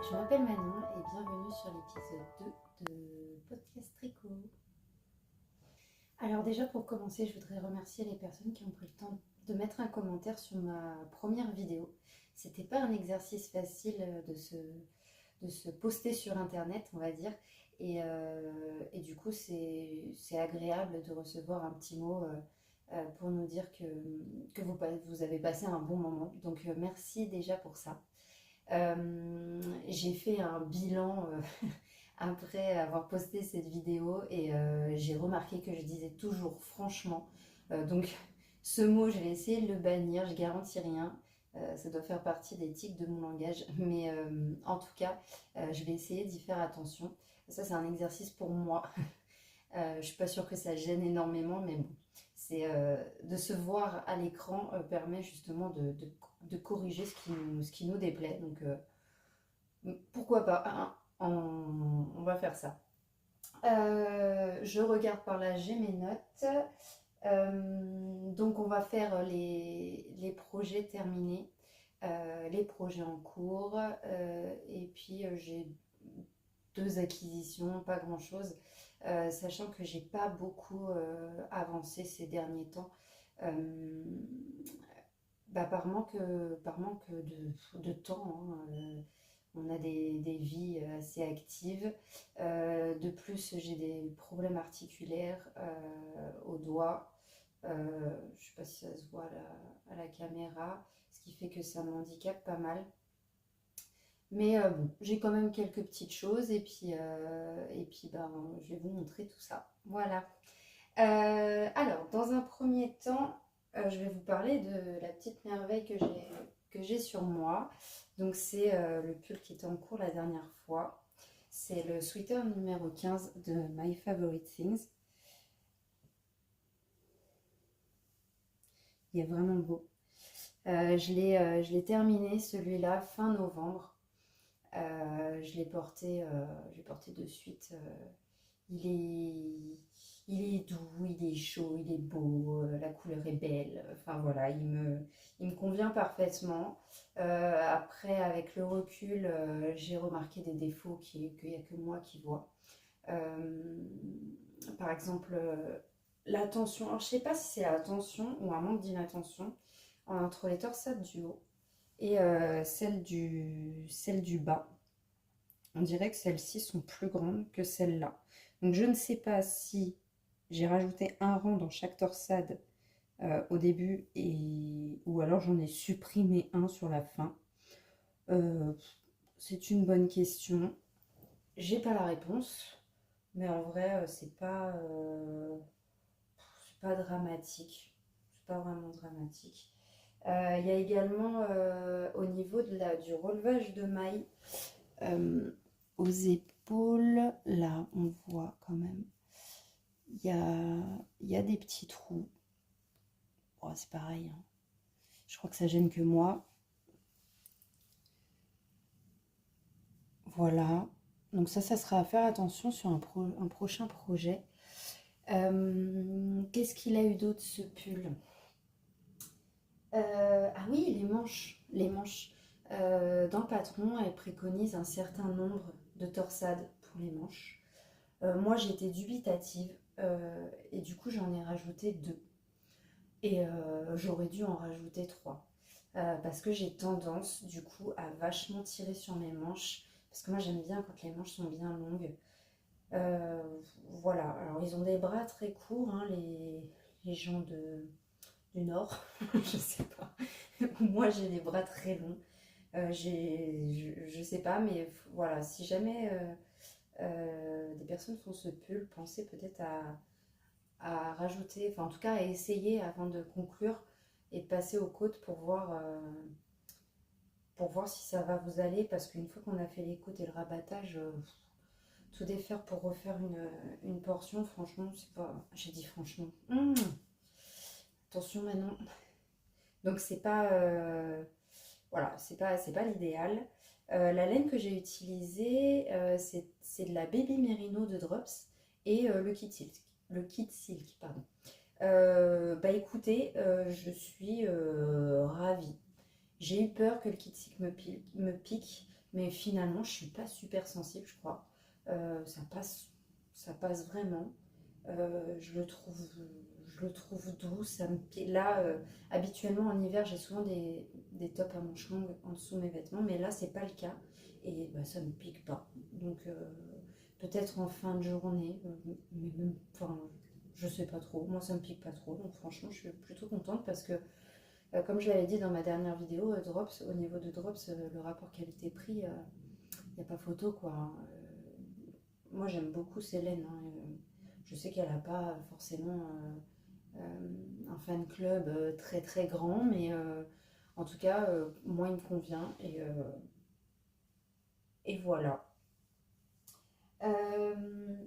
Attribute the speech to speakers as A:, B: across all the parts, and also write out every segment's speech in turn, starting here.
A: Je m'appelle Manon et bienvenue sur l'épisode 2 de Podcast Tricot. Alors déjà pour commencer, je voudrais remercier les personnes qui ont pris le temps de mettre un commentaire sur ma première vidéo. C'était pas un exercice facile de se poster sur internet, on va dire. Et du coup, c'est agréable de recevoir un petit mot pour nous dire que vous avez passé un bon moment. Donc merci déjà pour ça. J'ai fait un bilan après avoir posté cette vidéo et j'ai remarqué que je disais toujours franchement. Donc ce mot, je vais essayer de le bannir, je garantis rien. Ça doit faire partie des tics de mon langage, mais en tout cas, je vais essayer d'y faire attention. Ça, c'est un exercice pour moi. Je suis pas sûre que ça gêne énormément, mais bon, c'est de se voir à l'écran permet justement de corriger ce qui nous déplaît. Donc pourquoi pas, hein, on va faire ça. Je regarde par là, j'ai mes notes. Donc on va faire les projets terminés, les projets en cours, et puis j'ai deux acquisitions, pas grand chose, sachant que j'ai pas beaucoup avancé ces derniers temps. Euh, par manque de temps, hein, on a des vies assez actives. De plus, j'ai des problèmes articulaires au doigt. Je ne sais pas si ça se voit à la caméra, ce qui fait que ça m'handicape pas mal. Mais bon, j'ai quand même quelques petites choses et puis ben, je vais vous montrer tout ça. Voilà. Alors, dans un premier temps, je vais vous parler de la petite merveille que j'ai sur moi. Donc, c'est le pull qui était en cours la dernière fois. C'est le sweater numéro 15 de My Favorite Things. Il est vraiment beau. Je l'ai terminé celui-là fin novembre. Je l'ai porté de suite. Il est, il est doux, il est chaud, il est beau, la couleur est belle. Enfin voilà, il me convient parfaitement. Après, avec le recul, j'ai remarqué des défauts qu'il n'y a que moi qui vois. Euh, Par exemple, l'attention. Alors, je ne sais pas si c'est l'attention ou un manque d'inattention entre les torsades du haut et celle du bas. On dirait que celles-ci sont plus grandes que celles-là. Donc je ne sais pas si j'ai rajouté un rang dans chaque torsade au début ou alors j'en ai supprimé un sur la fin. Euh, c'est une bonne question. J'ai pas la réponse, mais en vrai c'est pas dramatique. C'est pas vraiment dramatique. Il y a également au niveau du relevage de mailles. Euh, Aux épaules, là, on voit quand même, il y a des petits trous. Bon, c'est pareil, hein. Je crois que ça gêne que moi. Voilà. Donc ça sera à faire attention sur un prochain projet. Qu'est-ce qu'il a eu d'autre, ce pull? Ah oui, les manches. Les manches. Dans le patron, elle préconise un certain nombre de torsades pour les manches. Moi, j'étais dubitative et du coup, j'en ai rajouté deux. Et j'aurais dû en rajouter trois. Parce que j'ai tendance, du coup, à vachement tirer sur mes manches. Parce que moi, j'aime bien quand les manches sont bien longues. Euh, voilà. Alors, ils ont des bras très courts, hein, les gens du Nord. Je sais pas. Moi, j'ai des bras très longs. Je sais pas, mais voilà. Si jamais des personnes font ce pull, pensez peut-être à rajouter, enfin en tout cas à essayer avant de conclure et de passer aux côtes pour voir si ça va vous aller, parce qu'une fois qu'on a fait les côtes et le rabattage, tout défaire pour refaire une portion, franchement, c'est pas... J'ai dit franchement. Attention Manon. Donc c'est pas... voilà, c'est pas l'idéal. La laine que j'ai utilisée, c'est de la Baby Merino de Drops et le Kit Silk. Le Kit Silk, pardon. Bah écoutez, je suis ravie. J'ai eu peur que le Kit Silk me pique. Mais finalement, je suis pas super sensible, je crois. Ça passe vraiment. Je le trouve doux. Là, habituellement en hiver, j'ai souvent des tops à manches longues en dessous de mes vêtements, mais là, c'est pas le cas. Et bah, ça me pique pas. Donc, peut-être en fin de journée, mais même, enfin, je sais pas trop. Moi, ça me pique pas trop. Donc, franchement, je suis plutôt contente parce que, comme je l'avais dit dans ma dernière vidéo, Drops, au niveau de Drops, le rapport qualité-prix, il n'y a pas photo, quoi. Moi, j'aime beaucoup Célène, hein. Je sais qu'elle n'a pas forcément un fan club très très grand, mais en tout cas, moi, il me convient. Et voilà. Euh,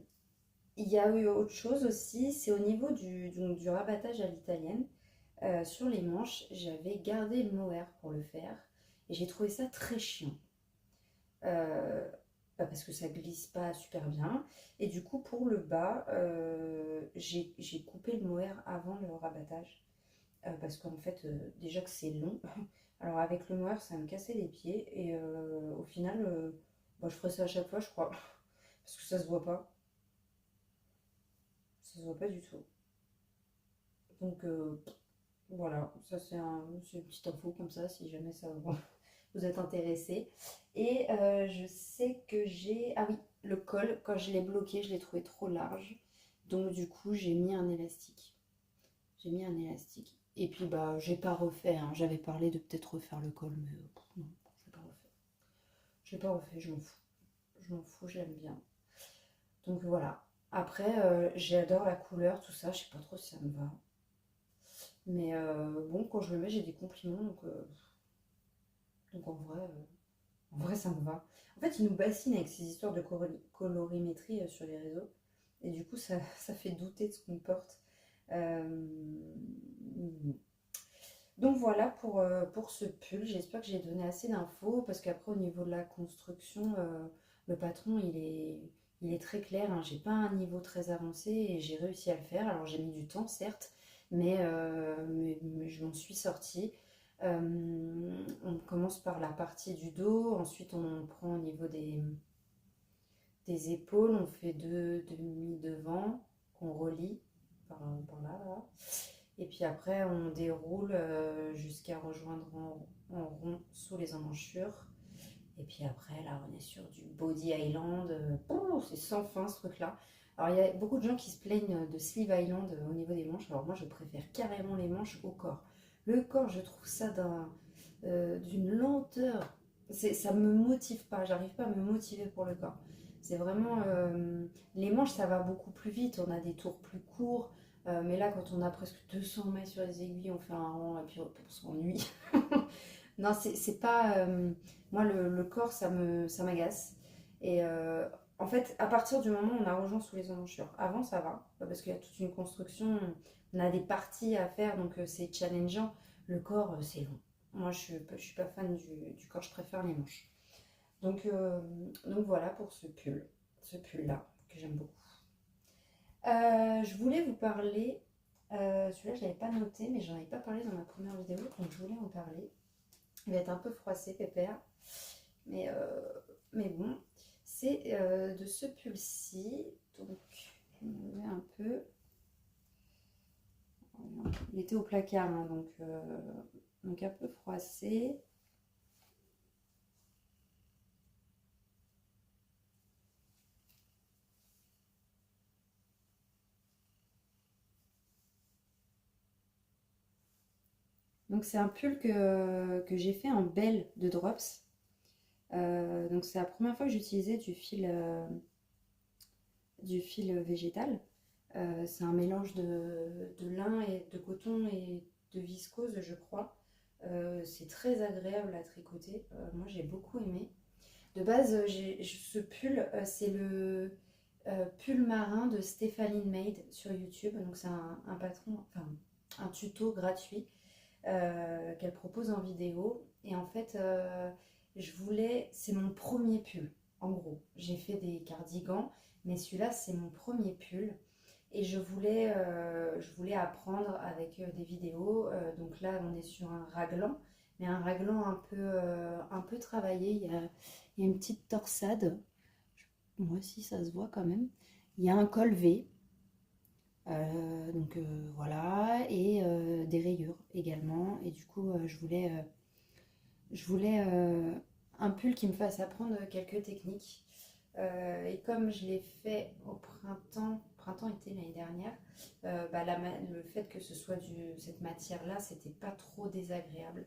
A: il y a eu autre chose aussi, c'est au niveau du rabattage à l'italienne. Sur les manches, j'avais gardé le mohair pour le faire et j'ai trouvé ça très chiant. Euh, Parce que ça glisse pas super bien. Et du coup, pour le bas, j'ai coupé le mohair avant le rabattage. Parce qu'en fait, déjà que c'est long. Alors avec le mohair, ça me cassait les pieds. Et au final, moi, je ferai ça à chaque fois, je crois. Parce que ça se voit pas. Ça se voit pas du tout. Donc voilà, ça c'est une petite info comme ça, si jamais ça vous êtes intéressé. Et je sais que j'ai... Ah oui, le col, quand je l'ai bloqué, je l'ai trouvé trop large. Donc du coup, j'ai mis un élastique. J'ai mis un élastique. Et puis bah, j'ai pas refait, hein. J'avais parlé de peut-être refaire le col, mais non, je l'ai pas refait. Je l'ai pas refait, je m'en fous. Je m'en fous, j'aime bien. Donc voilà. Après, j'adore la couleur, tout ça. Je sais pas trop si ça me va. Mais bon, quand je le mets, j'ai des compliments. Donc en vrai, ça me va. En fait, il nous bassine avec ces histoires de colorimétrie sur les réseaux. Et du coup, ça fait douter de ce qu'on porte. Euh, donc voilà pour ce pull. J'espère que j'ai donné assez d'infos. Parce qu'après, au niveau de la construction, le patron, il est très clair, hein. J'ai pas un niveau très avancé et j'ai réussi à le faire. Alors j'ai mis du temps, certes, mais je m'en suis sortie. On commence par la partie du dos, ensuite on prend au niveau des épaules, on fait deux demi devant qu'on relie par là, là. Et puis après on déroule jusqu'à rejoindre en rond sous les emmanchures. Et puis après là on est sur du body island. C'est sans fin ce truc là. Alors il y a beaucoup de gens qui se plaignent de sleeve island au niveau des manches. Alors moi je préfère carrément les manches au corps. Le corps, je trouve ça d'une lenteur. Ça me motive pas, j'arrive pas à me motiver pour le corps. C'est vraiment. Les manches, ça va beaucoup plus vite, on a des tours plus courts. Mais là, quand on a presque 200 mètres sur les aiguilles, on fait un rond et puis on s'ennuie. Non, c'est pas. Moi, le corps, ça m'agace. Et en fait, à partir du moment où on a rejoint sous les emmanchures, avant ça va, parce qu'il y a toute une construction, on a des parties à faire, donc c'est challengeant. Le corps, c'est long. Moi, je suis pas fan du corps, je préfère les manches. Donc, euh, donc voilà pour ce pull-là, que j'aime beaucoup. Je voulais vous parler, celui-là je l'avais pas noté, mais j'en avais pas parlé dans ma première vidéo, donc je voulais en parler. Il va être un peu froissé, pépère, mais, euh, mais bon, c'est de ce pull-ci, donc je vais enlever un peu. Il était au placard, hein, donc un peu froissé. Donc c'est un pull que j'ai fait en belle de Drops. Donc c'est la première fois que j'utilisais du fil végétal. C'est un mélange de lin et de coton et de viscose, je crois. C'est très agréable à tricoter. Moi j'ai beaucoup aimé. De base, ce pull, c'est le pull marin de Stéphanie Made sur YouTube. Donc c'est un patron, enfin un tuto gratuit qu'elle propose en vidéo. Et en fait, c'est mon premier pull, en gros. J'ai fait des cardigans, mais celui-là, c'est mon premier pull. Et je voulais apprendre avec des vidéos. Donc là, on est sur un raglan, mais un raglan un peu travaillé. Il y a une petite torsade. Moi aussi, ça se voit quand même. Il y a un col V. Voilà. Et des rayures également. Et du coup, je voulais un pull qui me fasse apprendre quelques techniques. Et comme je l'ai fait au printemps-été l'année dernière, le fait que ce soit cette matière-là, c'était pas trop désagréable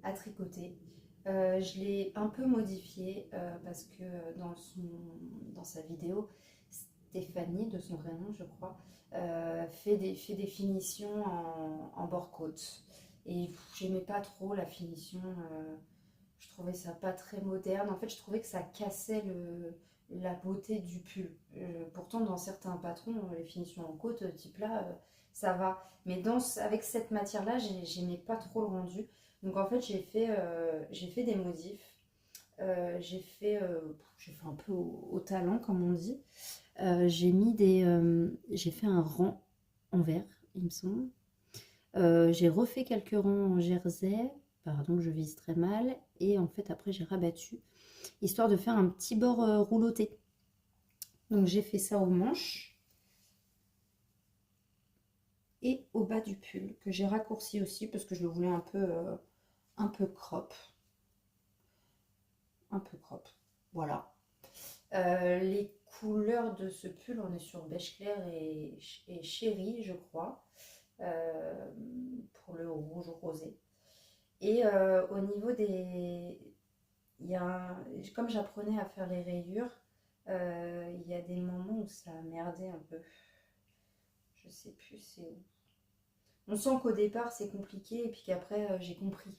A: à tricoter. Je l'ai un peu modifié parce que dans sa vidéo, Stéphanie, de son vrai nom je crois, fait des finitions en bord-côte. Et j'aimais pas trop la finition, je trouvais ça pas très moderne. En fait, je trouvais que ça cassait la beauté du pull. Pourtant, dans certains patrons, les finitions en côte, type là, ça va. Mais avec cette matière-là, j'aimais pas trop le rendu. Donc en fait, j'ai fait des modifs. J'ai fait un peu au talent, comme on dit. J'ai fait un rang en vert, il me semble. J'ai refait quelques rangs en jersey. Pardon, je vise très mal. Et en fait, après, j'ai rabattu, histoire de faire un petit bord rouloté. Donc j'ai fait ça aux manches et au bas du pull, que j'ai raccourci aussi parce que je le voulais un peu crop. Un peu crop. Voilà. Les couleurs de ce pull, on est sur beige clair et chéri, je crois, pour le rouge rosé. Et au niveau des... Comme j'apprenais à faire les rayures, il y a des moments où ça a merdé un peu. Je sais plus c'est où. On sent qu'au départ c'est compliqué et puis qu'après j'ai compris.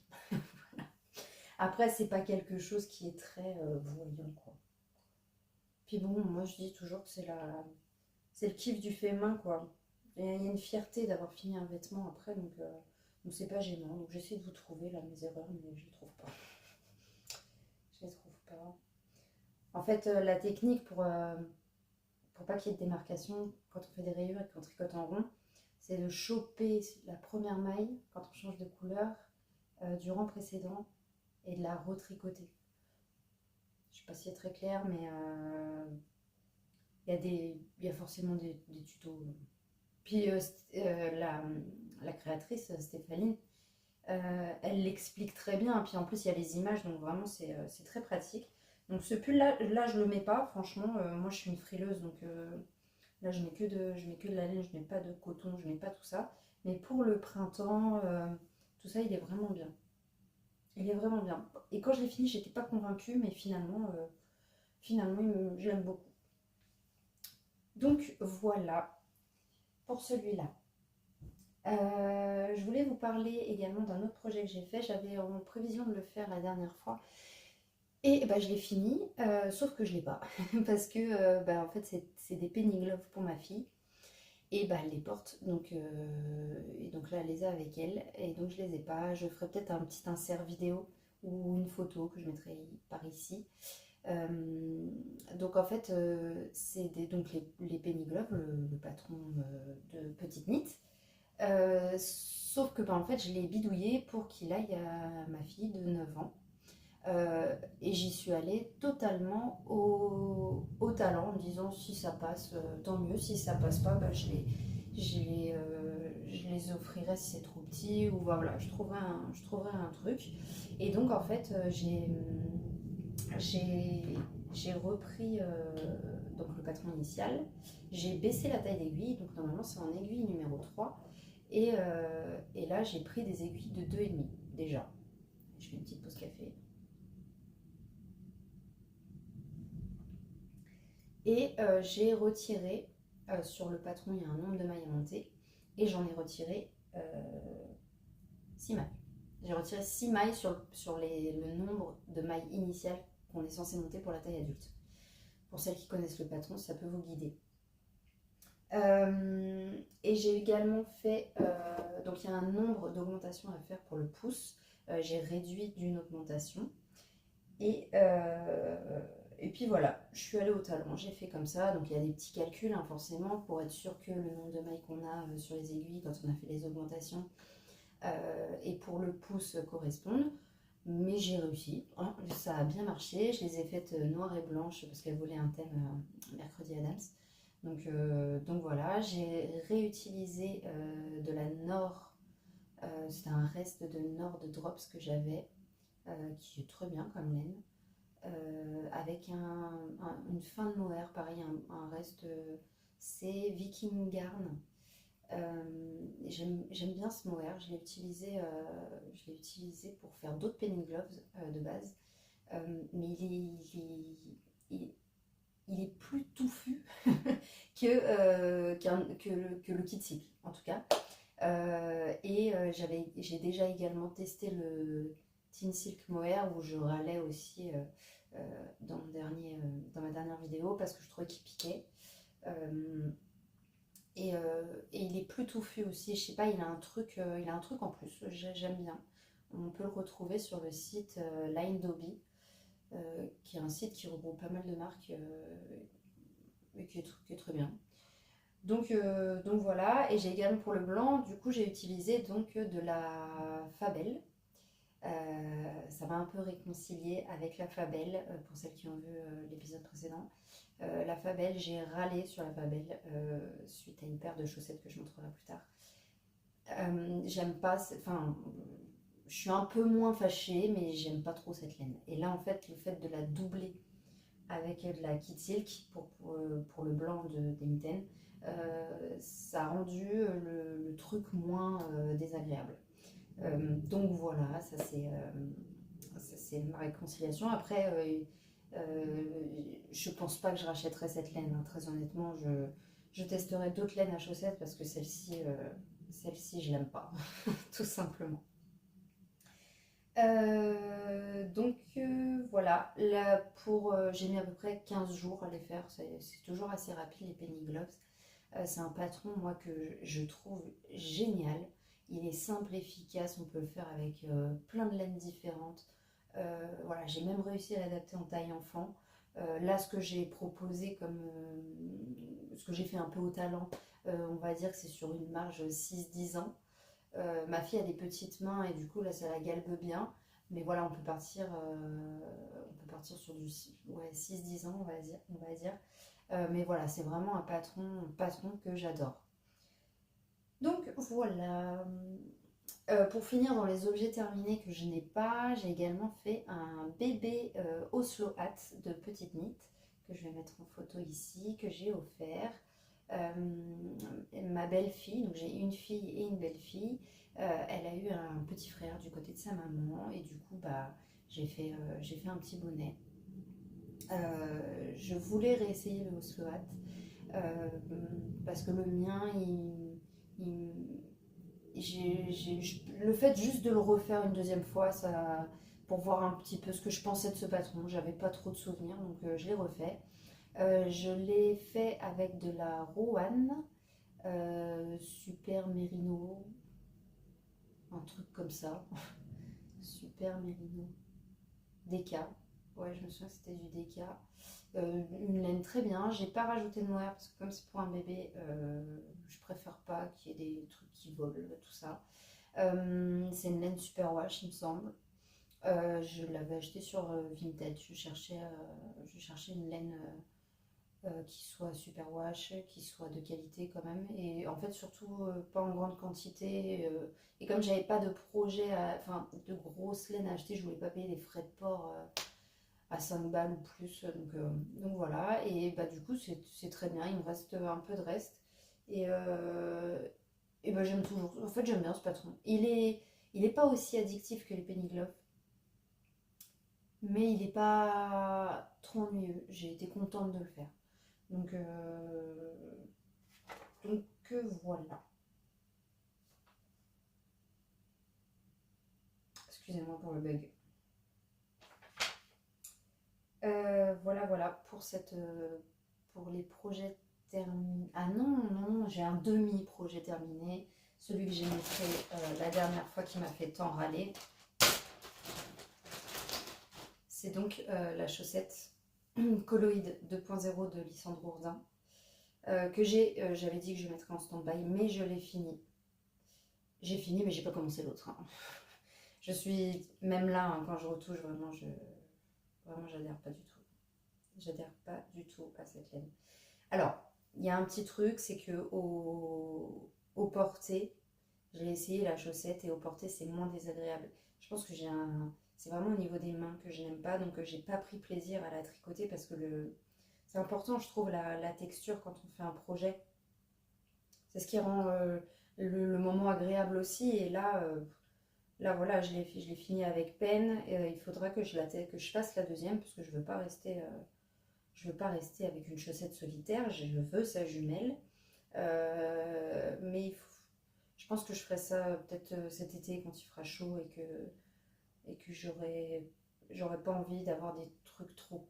A: Après c'est pas quelque chose qui est très voyant quoi. Puis bon, moi je dis toujours que c'est le kiff du fait main quoi. Il y a une fierté d'avoir fini un vêtement après donc c'est pas gênant. Donc j'essaie de vous trouver là mes erreurs mais je les trouve pas. Je les trouve pas. En fait la technique pour pas qu'il y ait de démarcation quand on fait des rayures et qu'on tricote en rond, c'est de choper la première maille quand on change de couleur du rang précédent et de la retricoter. Je sais pas si c'est très clair, mais il y a forcément des tutos. Puis la créatrice, Stéphanie, elle l'explique très bien. Puis en plus, il y a les images, donc vraiment, c'est très pratique. Donc ce pull-là, je le mets pas. Franchement, moi, je suis une frileuse, donc là, je mets que de la laine, je mets pas de coton, je mets pas tout ça. Mais pour le printemps, tout ça, il est vraiment bien. Il est vraiment bien. Et quand je l'ai fini, j'étais pas convaincue, mais finalement, je l'aime beaucoup. Donc voilà pour celui-là. Je voulais vous parler également d'un autre projet que j'ai fait. J'avais en prévision de le faire la dernière fois. Et bah, je l'ai fini, sauf que je ne l'ai pas. Parce que en fait, c'est des penny gloves pour ma fille. Et bah, elle les porte. Et donc là, elle les a avec elle. Et donc, je les ai pas. Je ferai peut-être un petit insert vidéo ou une photo que je mettrai par ici. Donc en fait, donc les penny gloves, le patron de Petite Knit. Sauf que en fait, je l'ai bidouillé pour qu'il aille à ma fille de 9 ans. Et j'y suis allée totalement au talent en me disant si ça passe, tant mieux. Si ça passe pas, bah, je les offrirai si c'est trop petit ou voilà, je trouverai un truc. Et donc en fait, j'ai repris donc le patron initial, j'ai baissé la taille d'aiguille, donc normalement c'est en aiguille numéro 3, et là j'ai pris des aiguilles de 2,5 déjà. Je fais une petite pause café. Et j'ai retiré, sur le patron il y a un nombre de mailles à monter, et j'en ai retiré 6 mailles. J'ai retiré 6 mailles sur le nombre de mailles initiales qu'on est censé monter pour la taille adulte. Pour celles qui connaissent le patron, ça peut vous guider. Et j'ai également fait, donc il y a un nombre d'augmentations à faire pour le pouce. J'ai réduit d'une augmentation. Et puis voilà, je suis allée au talon, j'ai fait comme ça. Donc il y a des petits calculs forcément pour être sûr que le nombre de mailles qu'on a sur les aiguilles quand on a fait les augmentations et pour le pouce correspondent. Mais j'ai réussi, hein, ça a bien marché. Je les ai faites noires et blanches parce qu'elles voulaient un thème Mercredi Adams. Donc voilà, j'ai réutilisé de la Nord, c'était un reste de Nord de Drops que j'avais, qui est très bien comme laine, avec une fin de mohair, pareil, un reste, c'est Viking Garn. J'aime bien ce mohair, je l'ai utilisé pour faire d'autres penny gloves de base. Mais il, il est plus touffu que le kit cycle, en tout cas. J'ai déjà également testé le Teen Silk Mohair où je râlais aussi dans ma dernière vidéo parce que je trouvais qu'il piquait. Euh, et il est plus touffu aussi, je sais pas, il a un truc en plus, j'aime bien. On peut le retrouver sur le site Line Dobby, qui est un site qui regroupe pas mal de marques et qui est très bien. Donc voilà, et j'ai également pour le blanc, du coup j'ai utilisé donc de la Fabelle. Ça m'a un peu réconcilié avec la Fabelle, pour celles qui ont vu l'épisode précédent. La Fabelle, j'ai râlé sur la Fabelle suite à une paire de chaussettes que je montrerai plus tard. J'aime pas, enfin, je suis un peu moins fâchée, mais j'aime pas trop cette laine. Et là, en fait, le fait de la doubler avec de la Kid Silk pour le blanc des mitaines, ça a rendu le truc moins désagréable. Donc voilà, ça c'est ma réconciliation. Après, je pense pas que je rachèterai cette laine, hein. Très honnêtement, je testerai d'autres laines à chaussettes parce que celle-ci je l'aime pas, tout simplement. Voilà, là, j'ai mis à peu près 15 jours à les faire, c'est toujours assez rapide les penny gloves. C'est un patron, moi, que je trouve génial. Il est simple, efficace, on peut le faire avec plein de laines différentes. Voilà, j'ai même réussi à l'adapter en taille enfant. Là, ce que j'ai proposé ce que j'ai fait un peu au talent, on va dire que c'est sur une marge 6-10 ans. Ma fille a des petites mains et du coup, là, ça la galbe bien. Mais voilà, on peut partir sur du 6-10 ans, on va dire. Mais voilà, c'est vraiment un patron que j'adore. Donc voilà. Pour finir, dans les objets terminés que je n'ai pas, j'ai également fait un bébé Oslo Hat de Petite Knit que je vais mettre en photo ici, que j'ai offert. Ma belle-fille, donc j'ai une fille et une belle-fille, elle a eu un petit frère du côté de sa maman et du coup bah, j'ai fait un petit bonnet. Je voulais réessayer le Oslo Hat euh, parce que le mien, le fait juste de le refaire une deuxième fois, pour voir un petit peu ce que je pensais de ce patron, j'avais pas trop de souvenirs, donc je l'ai refait. Je l'ai fait avec de la Rowan, Super Merino, un truc comme ça, Super Merino, Deka. Ouais, je me souviens que c'était du Deka. Une laine très bien. J'ai pas rajouté de mohair parce que comme c'est pour un bébé, je préfère pas qu'il y ait des trucs qui volent, tout ça. C'est une laine super wash, il me semble. Je l'avais acheté sur Vinted. Je cherchais une laine qui soit super wash, qui soit de qualité quand même. Et en fait, surtout pas en grande quantité. Et comme j'avais pas de projet, enfin de grosses laines à acheter, je voulais pas payer les frais de port à 5 balles ou plus. Donc voilà. Et bah, du coup, c'est très bien. Il me reste un peu de reste. Et, euh, et bah, j'aime toujours. En fait, j'aime bien ce patron. Il est pas aussi addictif que les penny gloves, mais il n'est pas trop ennuyeux. J'ai été contente de le faire. Donc, euh, donc voilà. Excusez-moi pour le bug. Voilà pour les projets terminés. Ah non, non, j'ai un demi-projet terminé. Celui que j'ai montré la dernière fois qui m'a fait tant râler. C'est donc la chaussette Colloïd 2.0 de Lissandre Ourdin. J'avais dit que je mettrais en stand-by, mais je l'ai fini. J'ai fini, mais j'ai pas commencé l'autre, hein. Je suis même là, hein, quand je retouche, vraiment, j'adhère pas du tout. J'adhère pas du tout à cette laine. Alors, il y a un petit truc, c'est que au porté, j'ai essayé la chaussette et au porté, c'est moins désagréable. Je pense que c'est vraiment au niveau des mains que je n'aime pas, donc j'ai pas pris plaisir à la tricoter parce que c'est important, je trouve, la texture quand on fait un projet. C'est ce qui rend le moment agréable aussi. Et là voilà, je l'ai fini avec peine. Il faudra que que je fasse la deuxième parce que je veux pas rester avec une chaussette solitaire. Je veux sa jumelle. Mais je pense que je ferai ça peut-être cet été quand il fera chaud et que j'aurais pas envie d'avoir des trucs trop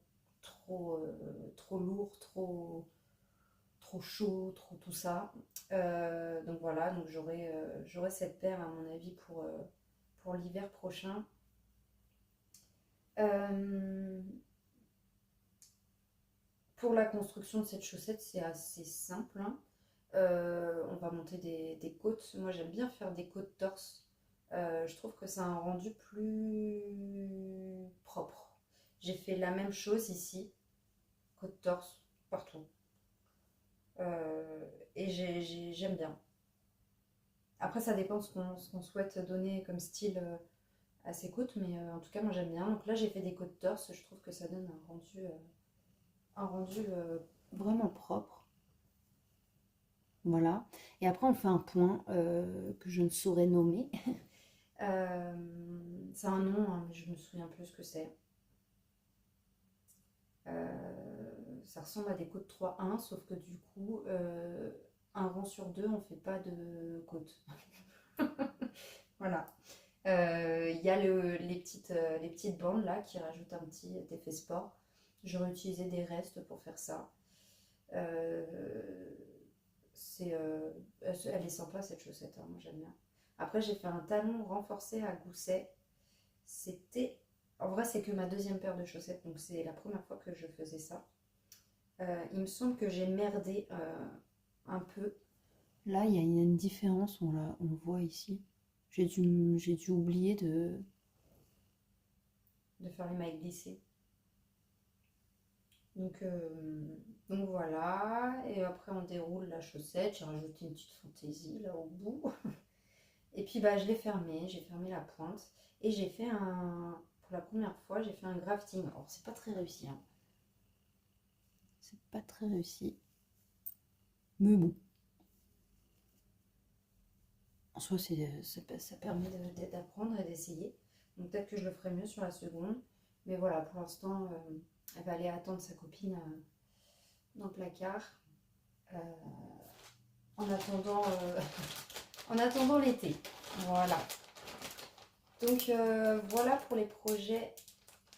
A: lourds, trop chaud, trop tout ça. Donc voilà, donc j'aurai cette paire à mon avis pour l'hiver prochain. Euh, pour la construction de cette chaussette, c'est assez simple, hein. On va monter des côtes. Moi j'aime bien faire des côtes torse. Je trouve que ça a un rendu plus propre. J'ai fait la même chose ici, côte torse, partout. Et j'aime bien. Après, ça dépend de ce qu'on souhaite donner comme style à ses côtes, mais en tout cas, moi j'aime bien. Donc là, j'ai fait des côtes torse, je trouve que ça donne un rendu vraiment propre. Voilà. Et après, on fait un point que je ne saurais nommer. C'est un nom, hein, mais je me souviens plus ce que c'est. Ça ressemble à des côtes 3-1, sauf que du coup, un rang sur deux, on fait pas de côte. Voilà. Il y a les petites bandes là qui rajoutent un petit effet sport. J'aurais utilisé des restes pour faire ça. Euh, Elle est sympa cette chaussette, hein, moi j'aime bien. Après, j'ai fait un talon renforcé à gousset. C'était. En vrai, c'est que ma deuxième paire de chaussettes, donc c'est la première fois que je faisais ça. Il me semble que j'ai merdé un peu. Là, il y a une différence, on voit ici. J'ai dû oublier de faire les mailles glissées. Donc voilà, et après on déroule la chaussette, j'ai rajouté une petite fantaisie là au bout. Et puis bah je l'ai fermée, j'ai fermé la pointe et pour la première fois, j'ai fait un grafting. Alors c'est pas très réussi, hein. C'est pas très réussi, mais bon. En soi, ça permet d'apprendre et d'essayer. Donc peut-être que je le ferai mieux sur la seconde. Mais voilà, pour l'instant, elle va aller attendre sa copine dans le placard. euh, en attendant, en attendant l'été. Voilà. Donc voilà pour les projets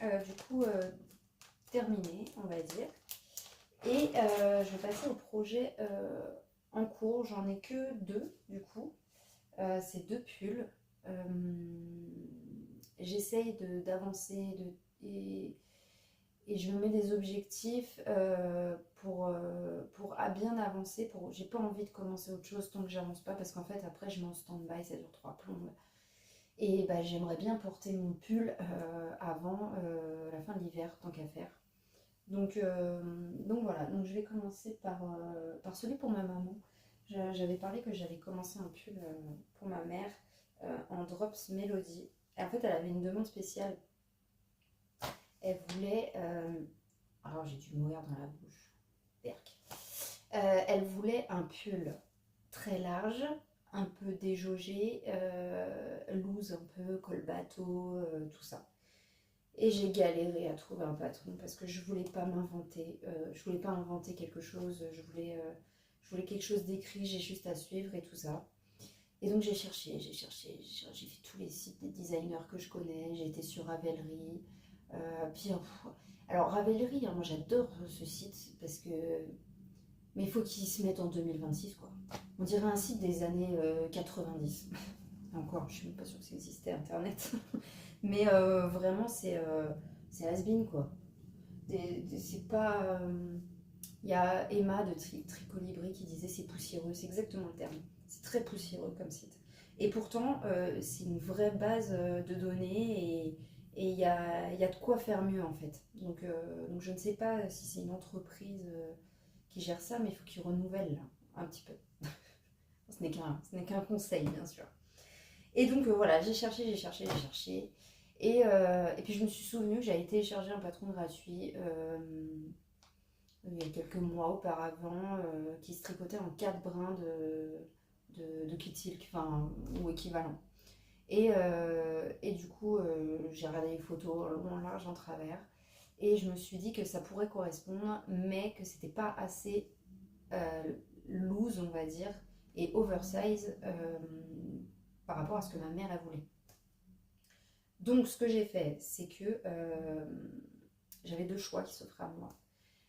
A: du coup terminés, on va dire. Et je vais passer aux projets en cours. J'en ai que deux du coup. C'est deux pulls. J'essaye d'avancer et je me mets des objectifs pour bien avancer. J'ai pas envie de commencer autre chose tant que j'avance pas parce qu'en fait après je mets en stand-by, ça dure 3 plombes. Et bah, j'aimerais bien porter mon pull avant la fin de l'hiver tant qu'à faire. Donc voilà, donc je vais commencer par celui pour ma maman. J'avais parlé que j'avais commencé un pull pour ma mère en Drops Melody. Et en fait, elle avait une demande spéciale. Elle voulait. Alors, j'ai dû mourir dans la bouche. Berk. Elle voulait un pull très large, un peu déjaugé, loose un peu, col bateau, tout ça. Et j'ai galéré à trouver un patron parce que je voulais pas m'inventer. Je voulais pas inventer quelque chose. Je voulais quelque chose d'écrit, j'ai juste à suivre et tout ça. Et donc j'ai cherché, j'ai fait tous les sites des designers que je connais, j'ai été sur Ravelry. Puis, alors Ravelry, hein, moi j'adore ce site parce que. Mais il faut qu'ils se mettent en 2026 quoi. On dirait un site des années 90. Encore, je suis même pas sûre que ça existait internet. Mais vraiment c'est has-been quoi. C'est pas. Il y a Emma de Tricolibri qui disait c'est poussiéreux, c'est exactement le terme. C'est très poussiéreux comme site. Et pourtant, c'est une vraie base de données et il y a de quoi faire mieux en fait. Donc je ne sais pas si c'est une entreprise qui gère ça, mais il faut qu'ils renouvellent là, un petit peu. Ce n'est qu'un conseil, bien sûr. Et donc voilà, j'ai cherché, j'ai cherché, j'ai cherché. Et puis je me suis souvenu que j'avais téléchargé un patron gratuit il y a quelques mois auparavant qui se tricotait en 4 brins de kit silk, enfin, ou équivalent. Et du coup, j'ai regardé les photos long, large, en travers. Et je me suis dit que ça pourrait correspondre, mais que c'était pas assez euh, loose, on va dire, et oversize par rapport à ce que ma mère a voulu. Donc, ce que j'ai fait, c'est que j'avais deux choix qui s'offraient à moi.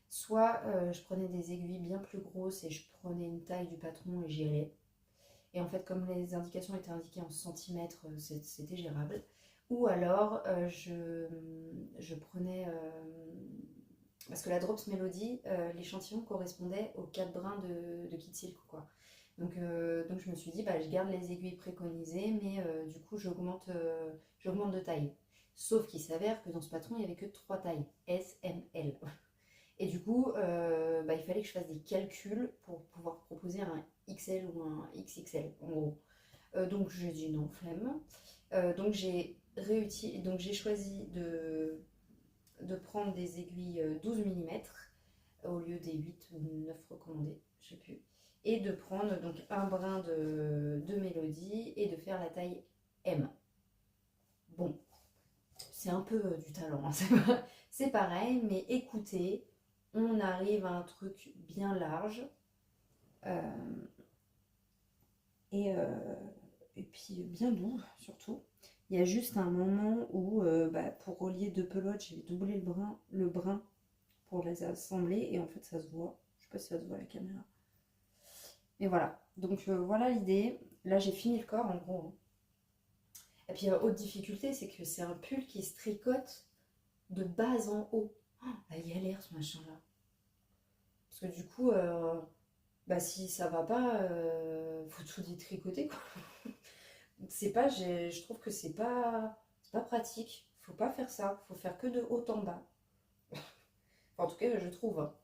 A: Soit je prenais des aiguilles bien plus grosses et je prenais une taille du patron et j'y allais. Et en fait, comme les indications étaient indiquées en centimètres, c'était gérable. Ou alors, je prenais... parce que la Drops Melody, l'échantillon correspondait aux 4 brins de Kid Silk, quoi. Donc je me suis dit, bah, je garde les aiguilles préconisées, mais du coup, j'augmente de taille. Sauf qu'il s'avère que dans ce patron, il n'y avait que 3 tailles, S, M, L. Et du coup, bah, il fallait que je fasse des calculs pour pouvoir proposer un XL ou un XXL, en gros. Donc j'ai dit non, flemme. Donc j'ai choisi de prendre des aiguilles 12 mm au lieu des 8 ou 9 recommandés, je sais plus. Et de prendre donc un brin de mélodie et de faire la taille M. Bon, c'est un peu du talent, hein, c'est pareil, mais écoutez, on arrive à un truc bien large. Euh, et, euh, et puis bien doux surtout. Il y a juste un moment où bah, pour relier deux pelotes, j'ai doublé le brin pour les assembler et en fait ça se voit. Je sais pas si ça se voit à la caméra. Mais voilà, donc voilà l'idée. Là j'ai fini le corps en gros. Et puis autre difficulté, c'est que c'est un pull qui se tricote de bas en haut. Oh, la galère ce machin-là. Parce que du coup, bah, si ça va pas, faut tout détricoter quoi. C'est pas, je trouve que c'est pas pratique. Faut pas faire ça. Faut faire que de haut en bas. Enfin, en tout cas, je trouve, hein.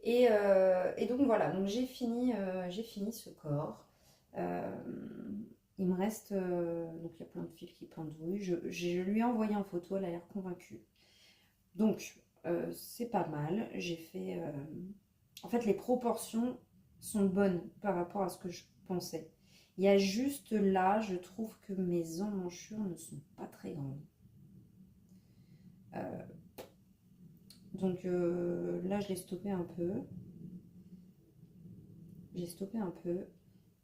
A: Et donc voilà. Donc j'ai fini ce corps. Euh, il me reste, donc il y a plein de fils qui pendouillent. Je lui ai envoyé en photo. Elle a l'air convaincue. Donc c'est pas mal. J'ai fait. En fait, les proportions sont bonnes par rapport à ce que je pensais. Il y a juste là, je trouve que mes emmanchures ne sont pas très grandes. Euh, donc là, je l'ai stoppé un peu. J'ai stoppé un peu.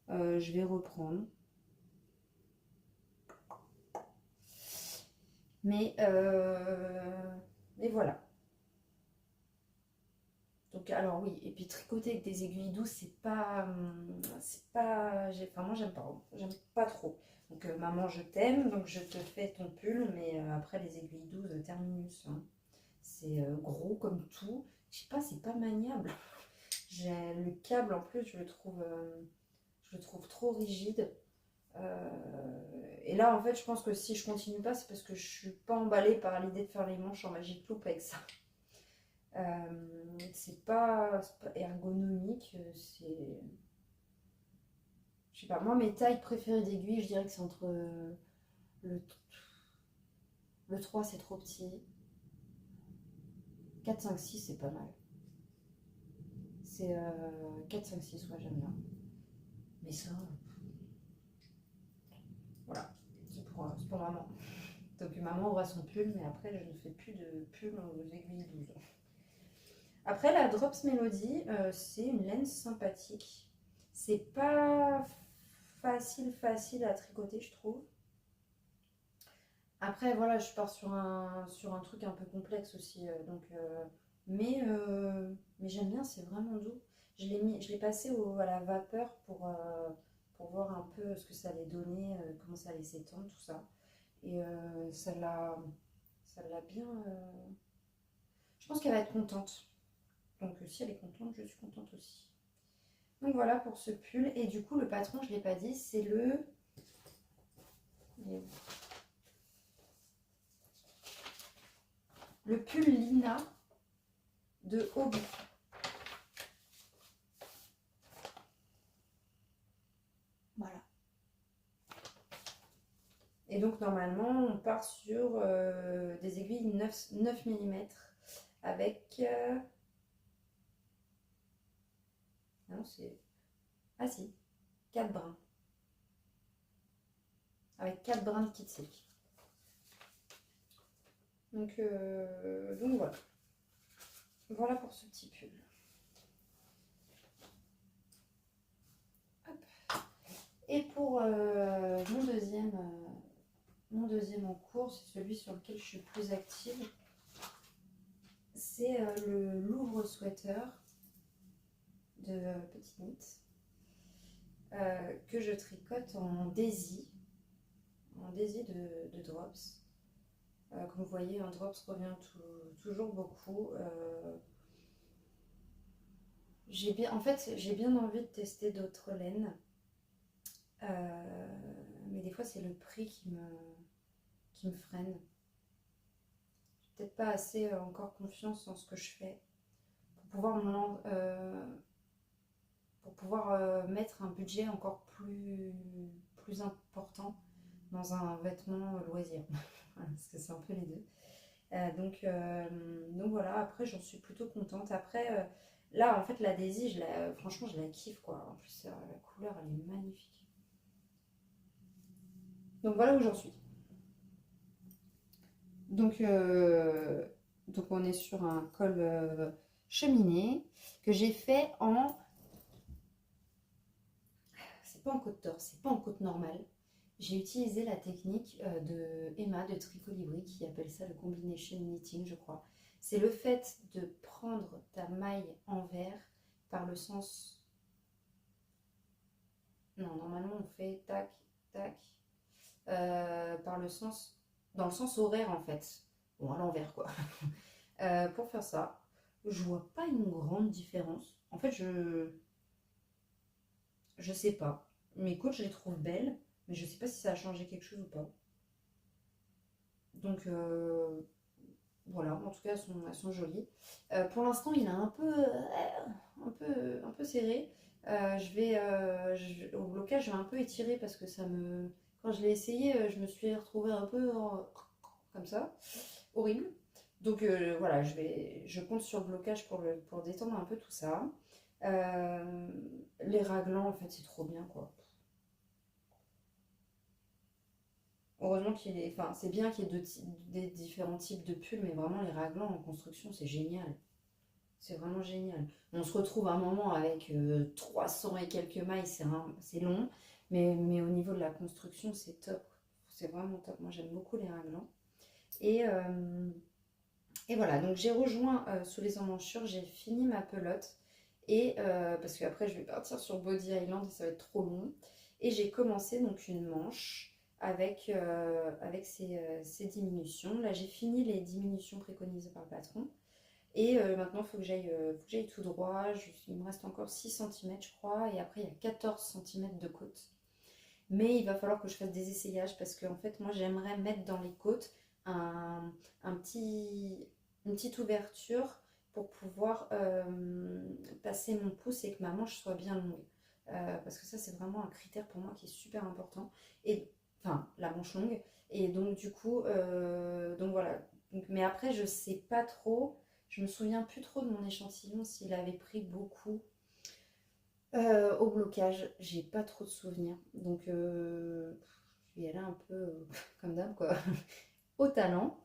A: Je vais reprendre. Mais, euh, mais voilà. Donc alors oui, et puis tricoter avec des aiguilles douces, c'est pas, enfin moi j'aime pas trop. Donc maman je t'aime, donc je te fais ton pull, mais après les aiguilles douces terminus, hein. C'est gros comme tout. Je sais pas, c'est pas maniable. J'ai le câble en plus, je le trouve trop rigide. Et là en fait je pense que si je continue pas, c'est parce que je suis pas emballée par l'idée de faire les manches en magic loop avec ça. C'est pas ergonomique, c'est. Je sais pas, moi mes tailles préférées d'aiguilles, je dirais que c'est entre le, le 3 c'est trop petit, 4 5 6 c'est pas mal. C'est 4, 5, 6, ouais, j'aime bien. Mais ça, voilà, c'est pour maman. Donc maman aura son pull, mais après je ne fais plus de pull aux aiguilles 12. Après la Drops Melody, c'est une laine sympathique. C'est pas facile à tricoter, je trouve. Après, voilà, je pars sur un truc un peu complexe aussi. Mais j'aime bien, c'est vraiment doux. Je l'ai passé à la vapeur pour voir un peu ce que ça allait donner, comment ça allait s'étendre, tout ça. Et ça l'a bien. Je pense qu'elle va être contente. Donc si elle est contente, je suis contente aussi. Donc voilà pour ce pull. Et du coup, le patron, je ne l'ai pas dit, c'est le Il est où? Le pull Lina de Hobby. Voilà. Et donc normalement on part sur des aiguilles 9 mm avec... non c'est... Ah si, 4 brins. Avec 4 brins de kit sec. Donc voilà. Voilà pour ce petit pull. Hop. Et pour mon deuxième en cours, c'est celui sur lequel je suis plus active. C'est le Louvre Sweater de Petit Knit que je tricote en Daisy de Drops. Comme vous voyez, un Drops revient toujours beaucoup. En fait, j'ai bien envie de tester d'autres laines. Mais des fois, c'est le prix qui me freine. J'ai peut-être pas assez encore confiance en ce que je fais pour pouvoir mettre un budget encore plus important dans un vêtement loisir. Parce que c'est un peu les deux. Donc voilà, après j'en suis plutôt contente. Après, là en fait la Daisy, franchement je la kiffe quoi. En plus la couleur elle est magnifique. Donc voilà où j'en suis. Donc on est sur un col cheminé que j'ai fait en... C'est pas en côte torse, c'est pas en côte normale. J'ai utilisé la technique de Emma de Tricolibri qui appelle ça le combination knitting, je crois. C'est le fait de prendre ta maille envers par le sens... Non, normalement on fait tac, tac, par le sens... Dans le sens horaire en fait. Bon, à l'envers quoi. Pour faire ça, je vois pas une grande différence. En fait, je sais pas. Mes coachs, je les trouve belles, mais je sais pas si ça a changé quelque chose ou pas. Donc voilà, en tout cas, elles sont jolies. Pour l'instant, il est un peu serré. Au blocage, je vais un peu étirer parce que quand je l'ai essayé, je me suis retrouvée un peu comme ça, horrible. Donc voilà, je compte sur le blocage pour détendre un peu tout ça. Les raglans, en fait, c'est trop bien, quoi. Heureusement enfin, c'est bien qu'il y ait des différents types de pulls, mais vraiment, les raglans en construction, c'est génial. C'est vraiment génial. On se retrouve à un moment avec 300 et quelques mailles, c'est long, mais au niveau de la construction, c'est top. C'est vraiment top. Moi, j'aime beaucoup les raglans. Et, et voilà, donc j'ai rejoint sous les emmanchures, j'ai fini ma pelote. Et parce qu'après, je vais partir sur Body Island et ça va être trop long. Et j'ai commencé donc une manche avec ces diminutions. Là, j'ai fini les diminutions préconisées par le patron. Et maintenant, il faut que j'aille tout droit. Il me reste encore 6 cm, je crois. Et après, il y a 14 cm de côte. Mais il va falloir que je fasse des essayages parce que en fait, moi, j'aimerais mettre dans les côtes un, une petite ouverture pour pouvoir passer mon pouce et que ma manche soit bien longue. Parce que ça, c'est vraiment un critère pour moi qui est super important. Et, enfin, la manche longue. Et donc, du coup, donc voilà. Donc, mais après, je sais pas trop. Je me souviens plus trop de mon échantillon s'il avait pris beaucoup. Au blocage, j'ai pas trop de souvenirs. Donc, je vais y aller un peu comme d'hab, quoi, au talent.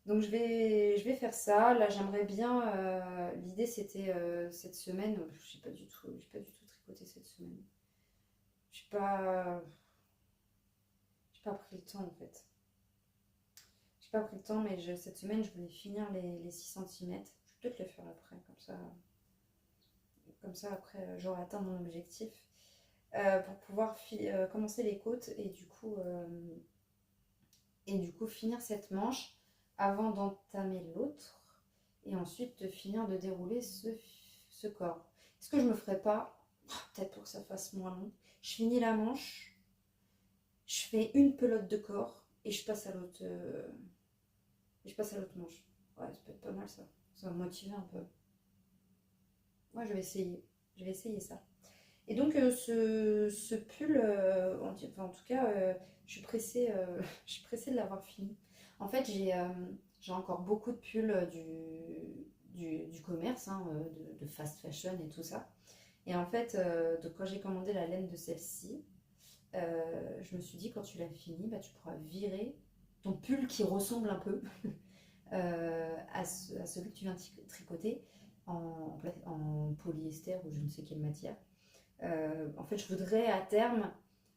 A: Donc, je vais faire ça. Là, j'aimerais bien. L'idée, c'était cette semaine. J'ai pas du tout tricoté cette semaine. J'ai pas, j'ai pas pris le temps en fait. J'ai pas pris le temps, mais cette semaine, je voulais finir les 6 cm. Je vais peut-être le faire après, comme ça. Comme ça, après, j'aurai atteint mon objectif pour pouvoir commencer les côtes et du coup finir cette manche avant d'entamer l'autre et ensuite de finir de dérouler ce corps. Est-ce que je me ferais pas, peut-être pour que ça fasse moins long, je finis la manche, je fais une pelote de corps et je passe à l'autre manche. Ouais, ça peut être pas mal ça. Ça va me motiver un peu. Ouais, je vais essayer. Je vais essayer ça. Et donc ce pull, en tout cas, je suis pressée, je suis pressée de l'avoir fini. En fait, j'ai encore beaucoup de pulls du commerce, hein, de fast fashion et tout ça. Et en fait, donc quand j'ai commandé la laine de celle-ci, je me suis dit quand tu l'as fini, bah, tu pourras virer ton pull qui ressemble un peu à celui que tu viens de tricoter en polyester ou je ne sais quelle matière. En fait, je voudrais à terme.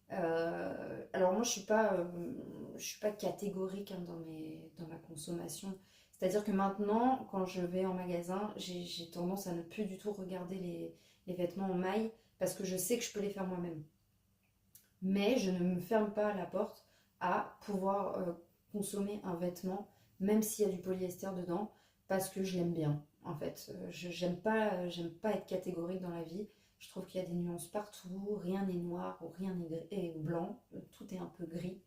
A: Alors moi, je suis pas catégorique hein, dans ma consommation. C'est-à-dire que maintenant, quand je vais en magasin, j'ai tendance à ne plus du tout regarder les vêtements en maille parce que je sais que je peux les faire moi-même. Mais je ne me ferme pas la porte à pouvoir consommer un vêtement, même s'il y a du polyester dedans, parce que je l'aime bien. En fait, j'aime pas être catégorique dans la vie. Je trouve qu'il y a des nuances partout, rien n'est noir ou rien n'est blanc, tout est un peu gris.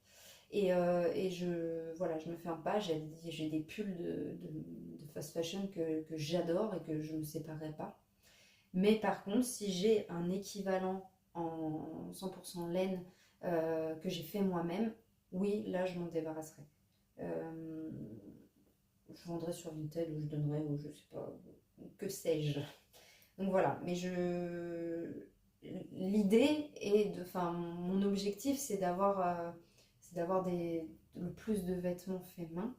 A: Et voilà, je me ferme pas. J'ai des pulls de fast fashion que j'adore et que je ne me séparerai pas. Mais par contre, si j'ai un équivalent en 100% laine que j'ai fait moi-même, oui, là, je m'en débarrasserai. Euh, je vendrai sur Vinted ou je donnerai ou je sais pas, que sais-je. Donc voilà, mais l'idée est de, enfin, mon objectif, c'est d'avoir le plus de vêtements faits main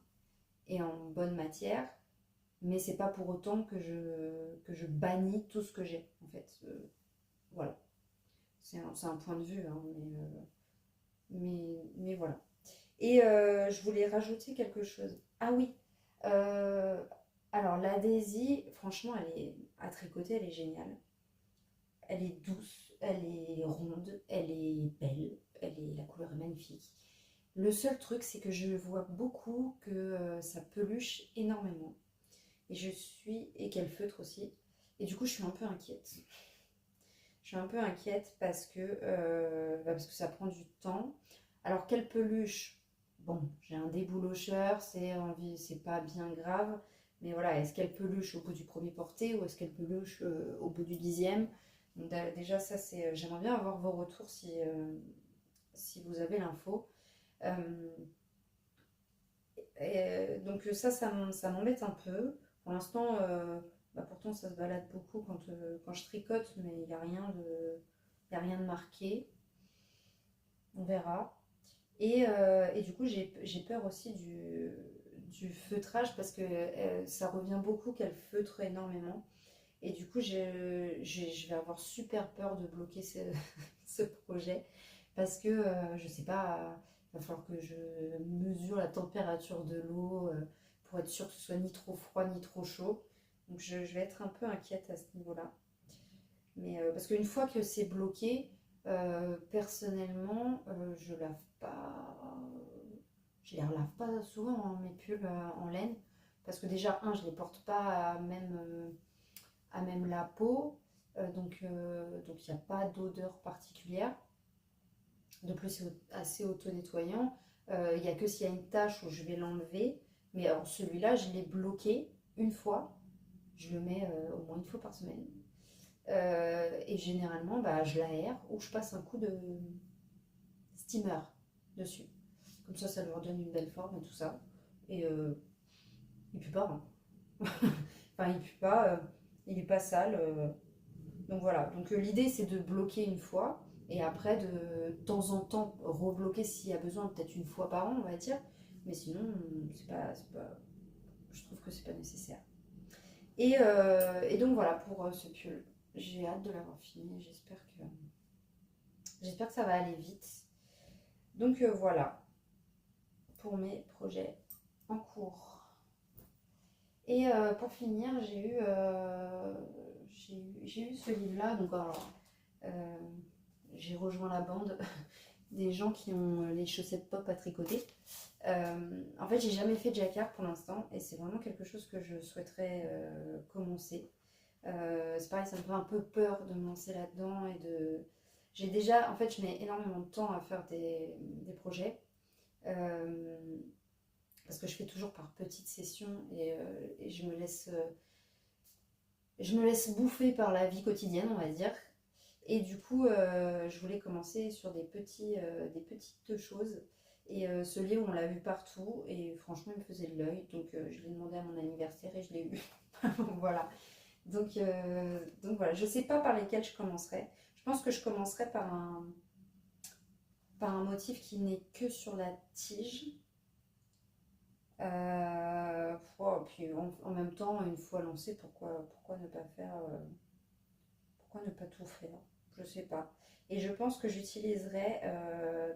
A: et en bonne matière, mais c'est pas pour autant que je bannis tout ce que j'ai, en fait. Voilà, c'est un point de vue, hein, mais voilà. Et je voulais rajouter quelque chose. Ah oui, euh, alors la Daisy, franchement, elle est à tricoter, elle est géniale. Elle est douce, elle est ronde, elle est belle, la couleur est magnifique. Le seul truc, c'est que je vois beaucoup que ça peluche énormément. Et qu'elle feutre aussi. Et du coup, je suis un peu inquiète. Je suis un peu inquiète parce que ça prend du temps. Alors, quelle peluche? Bon, j'ai un déboulocheur, c'est pas bien grave. Mais voilà, est-ce qu'elle peluche au bout du premier porté ou est-ce qu'elle peluche au bout du 10e? Donc, déjà, ça, j'aimerais bien avoir vos retours si vous avez l'info. Euh, donc, ça m'embête un peu. Pour l'instant, bah, pourtant, ça se balade beaucoup quand je tricote, mais il n'y a y a rien de marqué. On verra. Et du coup, j'ai peur aussi du feutrage parce que ça revient beaucoup qu'elle feutre énormément. Et du coup, je vais avoir super peur de bloquer ce projet parce que je sais pas, il va falloir que je mesure la température de l'eau pour être sûr que ce soit ni trop froid ni trop chaud. Donc je vais être un peu inquiète à ce niveau-là. Mais parce qu'une fois que c'est bloqué, personnellement, je les relave pas souvent hein, mes pulls en laine parce que déjà je les porte pas à même la peau, donc il n'y a pas d'odeur particulière. De plus, c'est assez auto-nettoyant. Il n'y a que s'il y a une tache où je vais l'enlever. Mais alors celui-là, je l'ai bloqué une fois. Je le mets au moins une fois par semaine. Et généralement, bah, je l'aère ou je passe un coup de steamer dessus. Comme ça lui redonne une belle forme et tout ça. Et il pue pas. Hein. Enfin, il pue pas. Il est pas sale. Donc voilà. Donc l'idée, c'est de bloquer une fois. Et après, de temps en temps, rebloquer s'il y a besoin, peut-être une fois par an, on va dire. Mais sinon, je trouve que c'est pas nécessaire. Et donc voilà pour ce pull. J'ai hâte de l'avoir fini. J'espère que ça va aller vite. Donc voilà pour mes projets en cours. Et pour finir, j'ai eu ce livre-là. Donc alors, j'ai rejoint la bande des gens qui ont les chaussettes pop à tricoter. En fait, j'ai jamais fait de jacquard pour l'instant et c'est vraiment quelque chose que je souhaiterais commencer. C'est pareil, ça me fait un peu peur de me lancer là-dedans J'ai déjà, en fait, je mets énormément de temps à faire des projets. euh, Parce que je fais toujours par petites sessions et je me laisse bouffer par la vie quotidienne, on va dire. Et du coup, je voulais commencer sur des petites choses. Et ce livre, on l'a vu partout et franchement, il me faisait de l'œil. Donc, je l'ai demandé à mon anniversaire et je l'ai eu. Voilà. Donc voilà, je ne sais pas par lesquels je commencerai. Je pense que je commencerai par un motif qui n'est que sur la tige. Puis en même temps, une fois lancé, pourquoi ne pas faire, pourquoi ne pas tout faire? Je sais pas. Et je pense que j'utiliserai,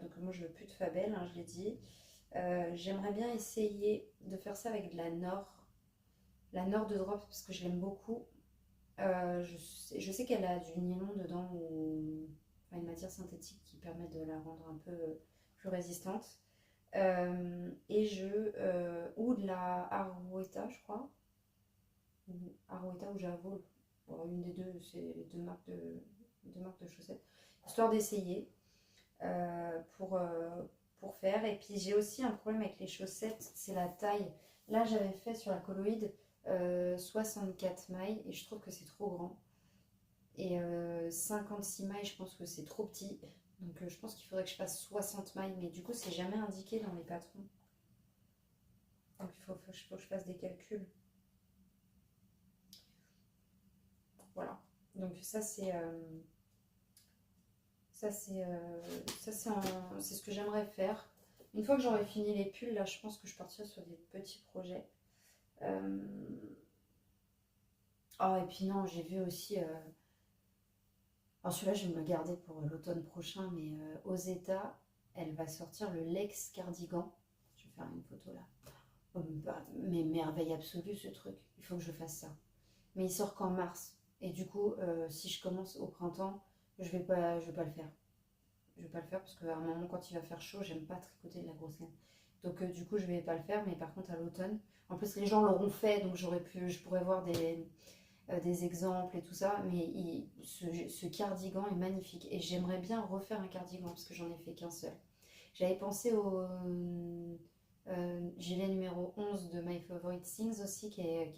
A: donc moi je veux plus de Fabel, hein, je l'ai dit. J'aimerais bien essayer de faire ça avec de la Nord de Drop parce que je l'aime beaucoup. Je sais qu'elle a du nylon dedans ou enfin, une matière synthétique qui permet de la rendre un peu plus résistante. Ou de la Arouetta, je crois. Arouetta ou Javol. Bon, une des deux, c'est deux marques de chaussettes. Histoire d'essayer pour faire. Et puis j'ai aussi un problème avec les chaussettes, c'est la taille. Là, j'avais fait sur la colloïde 64 mailles et je trouve que c'est trop grand. Et 56 mailles, je pense que c'est trop petit. Donc je pense qu'il faudrait que je fasse 60 mailles, mais du coup, c'est jamais indiqué dans les patrons. Donc faut que je fasse des calculs. Voilà. Donc c'est ce que j'aimerais faire. Une fois que j'aurai fini les pulls, là, je pense que je partirai sur des petits projets. Oh, et puis non, j'ai vu aussi. Alors celui-là, je vais me le garder pour l'automne prochain, mais aux États, elle va sortir le Lex Cardigan. Je vais faire une photo là. Oh, mais merveille absolue ce truc. Il faut que je fasse ça. Mais il sort qu'en mars. Et du coup, si je commence au printemps, je vais pas le faire. Je vais pas le faire parce qu'à un moment, quand il va faire chaud, j'aime pas tricoter de la grosse laine. Donc du coup, je vais pas le faire. Mais par contre, à l'automne, en plus les gens l'auront fait, donc je pourrais voir des exemples et tout ça. Mais ce cardigan est magnifique et j'aimerais bien refaire un cardigan parce que j'en ai fait qu'un seul. J'avais pensé au gilet numéro 11 de My Favorite Things aussi, qui est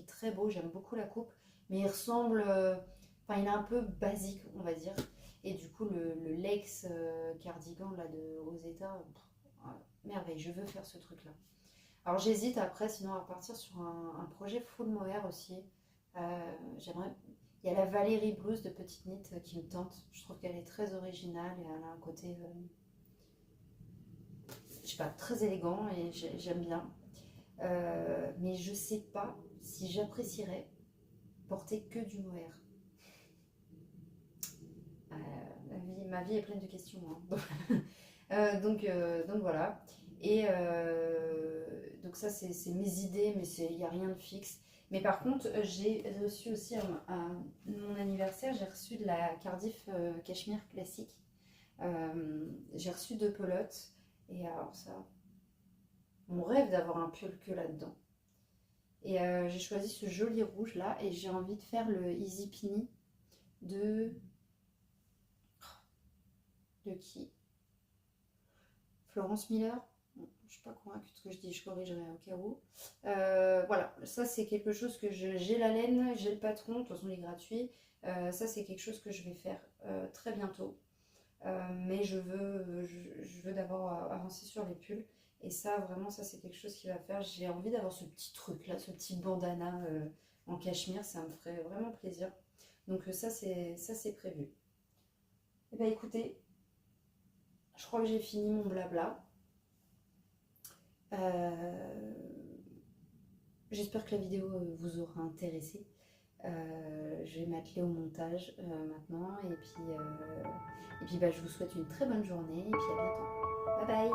A: très beau. J'aime beaucoup la coupe, mais il ressemble. Enfin, il est un peu basique, on va dire. Et du coup, le Lex cardigan là, aux États, merveille, je veux faire ce truc-là. Alors, j'hésite après, sinon, à partir sur un projet full mohair aussi. J'aimerais. Il y a la Valérie Blouse de Petite Knit qui me tente. Je trouve qu'elle est très originale et elle a un côté je sais pas, très élégant et j'aime bien. Mais je sais pas si j'apprécierais porter que du mohair. Ma vie est pleine de questions, hein. Donc voilà. Et donc ça, c'est mes idées, mais il n'y a rien de fixe. Mais par contre, j'ai reçu aussi à mon anniversaire, j'ai reçu de la Cardiff Cachemire classique. J'ai reçu 2 pelotes. Et alors ça, mon rêve d'avoir un pull que là-dedans. Et j'ai choisi ce joli rouge là et j'ai envie de faire le Easy Pini de... De qui? Florence Miller. Bon, je ne suis pas convaincue de ce que je dis, je corrigerai au cas où. Voilà, ça c'est quelque chose que j'ai la laine, j'ai le patron, de toute façon il est gratuit. Ça c'est quelque chose que je vais faire très bientôt. Mais je veux d'abord avancer sur les pulls. Et ça, vraiment, ça c'est quelque chose qui va faire. J'ai envie d'avoir ce petit truc là, ce petit bandana en cachemire, ça me ferait vraiment plaisir. Donc ça c'est prévu. Et bien écoutez, je crois que j'ai fini mon blabla. J'espère que la vidéo vous aura intéressé. Je vais m'atteler au montage maintenant. Et puis bah, je vous souhaite une très bonne journée. Et puis à bientôt. Bye bye!